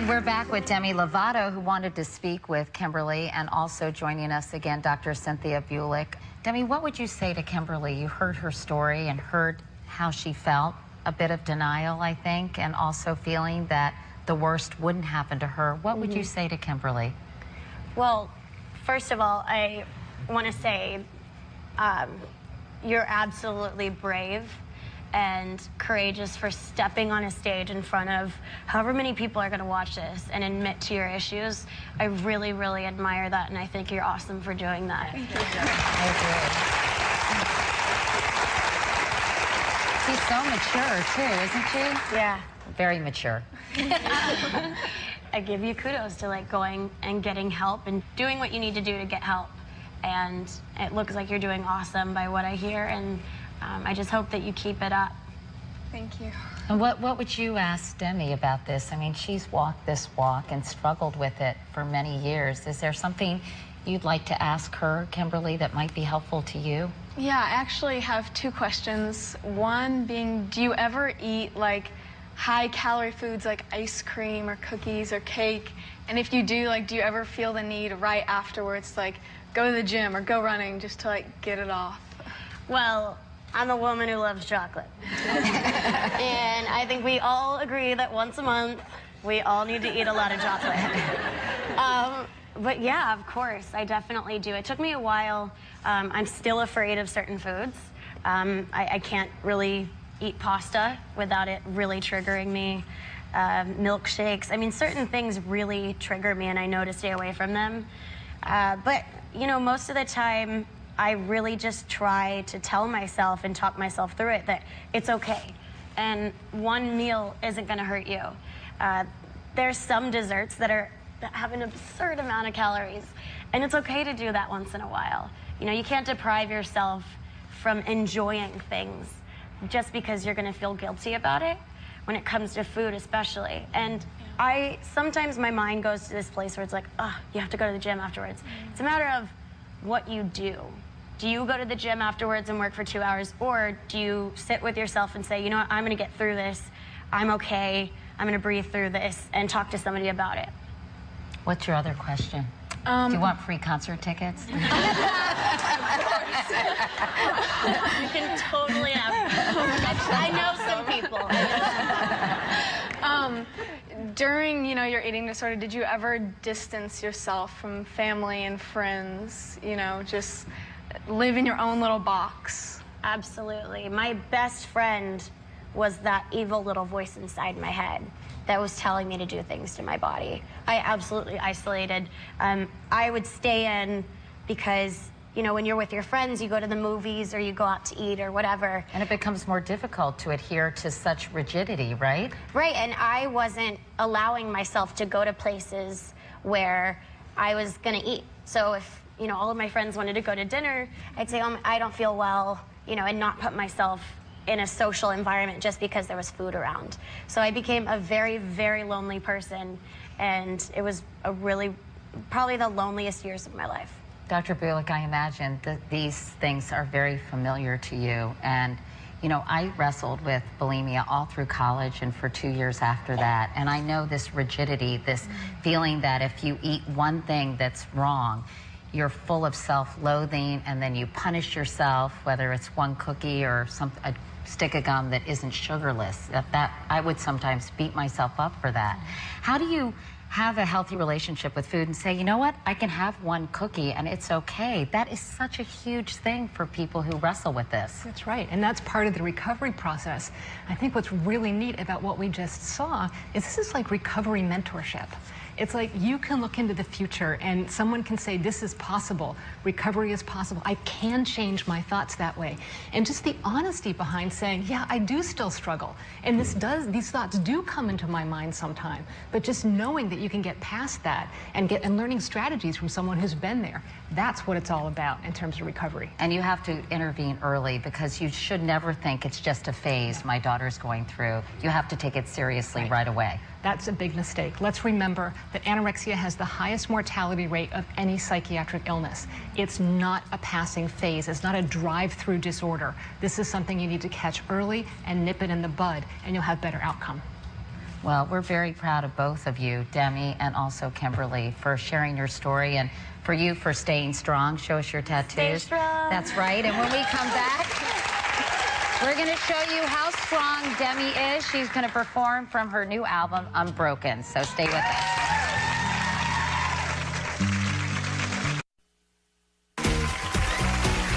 We're back with Demi Lovato, who wanted to speak with Kimberly, and also joining us again, Dr. Cynthia Bulick. Demi, what would you say to Kimberly? You heard her story and heard how she felt. A bit of denial, I think, and also feeling that the worst wouldn't happen to her. What would you say to Kimberly? Well, first of all, I want to say you're absolutely brave and courageous for stepping on a stage in front of however many people are going to watch this and admit to your issues. I really, really admire that, and I think you're awesome for doing that. Thank you. I agree. She's so mature, too, isn't she? Yeah. Very mature. I give you kudos to like going and getting help and doing what you need to do to get help. And it looks like you're doing awesome by what I hear, and I just hope that you keep it up. Thank you. And what would you ask Demi about this? I mean, she's walked this walk and struggled with it for many years. Is there something you'd like to ask her, Kimberly, that might be helpful to you? Yeah, I actually have two questions. One being, do you ever eat like high-calorie foods like ice cream or cookies or cake? And if you do, like, do you ever feel the need right afterwards to like go to the gym or go running just to like get it off? Well, I'm a woman who loves chocolate. And I think we all agree that once a month, we all need to eat a lot of chocolate. But yeah, of course, I definitely do. It took me a while. I'm still afraid of certain foods. I can't really eat pasta without it really triggering me. Milkshakes, I mean, certain things really trigger me, and I know to stay away from them. But, you know, most of the time, I really just try to tell myself and talk myself through it that it's okay. And one meal isn't going to hurt you. There's some desserts that have an absurd amount of calories, and it's okay to do that once in a while. You know, you can't deprive yourself from enjoying things just because you're going to feel guilty about it, when it comes to food especially. And sometimes my mind goes to this place where it's like, oh, you have to go to the gym afterwards. It's a matter of what you do. Do you go to the gym afterwards and work for 2 hours, or do you sit with yourself and say, you know what, I'm going to get through this, I'm okay, I'm going to breathe through this, and talk to somebody about it? What's your other question? Do you want free concert tickets? You can totally have. I know some people. During, you know, your eating disorder, did you ever distance yourself from family and friends? You know, just live in your own little box? Absolutely. My best friend was that evil little voice inside my head that was telling me to do things to my body. I absolutely isolated. I would stay in because, you know, when you're with your friends, you go to the movies or you go out to eat or whatever. And it becomes more difficult to adhere to such rigidity, right? Right, and I wasn't allowing myself to go to places where I was gonna eat. So if, you know, all of my friends wanted to go to dinner, I'd say, oh, I don't feel well, you know, and not put myself in a social environment just because there was food around. So I became a very, very lonely person, and it was probably the loneliest years of my life. Dr. Bulick, I imagine that these things are very familiar to you. And, you know, I wrestled with bulimia all through college and for 2 years after that. And I know this rigidity, this feeling that if you eat one thing that's wrong, you're full of self-loathing, and then you punish yourself, whether it's one cookie or a stick of gum that isn't sugarless. That I would sometimes beat myself up for that. How do you have a healthy relationship with food and say, you know what, I can have one cookie and it's okay? That is such a huge thing for people who wrestle with this. That's right, and that's part of the recovery process. I think what's really neat about what we just saw is this is like recovery mentorship. It's like you can look into the future and someone can say, this is possible, recovery is possible, I can change my thoughts that way. And just the honesty behind saying, yeah, I do still struggle, and these thoughts do come into my mind sometime, but just knowing that you can get past that and learning strategies from someone who's been there, that's what it's all about in terms of recovery. And you have to intervene early, because you should never think it's just a phase my daughter's going through. You have to take it seriously right away. That's a big mistake. Let's remember that anorexia has the highest mortality rate of any psychiatric illness. It's not a passing phase. It's not a drive-through disorder. This is something you need to catch early and nip it in the bud, and you'll have better outcome. Well, we're very proud of both of you, Demi and also Kimberly, for sharing your story, and for you for staying strong. Show us your tattoos. Stay strong. That's right. And when we come back, we're going to show you how strong Demi is. She's going to perform from her new album, Unbroken. So stay with us.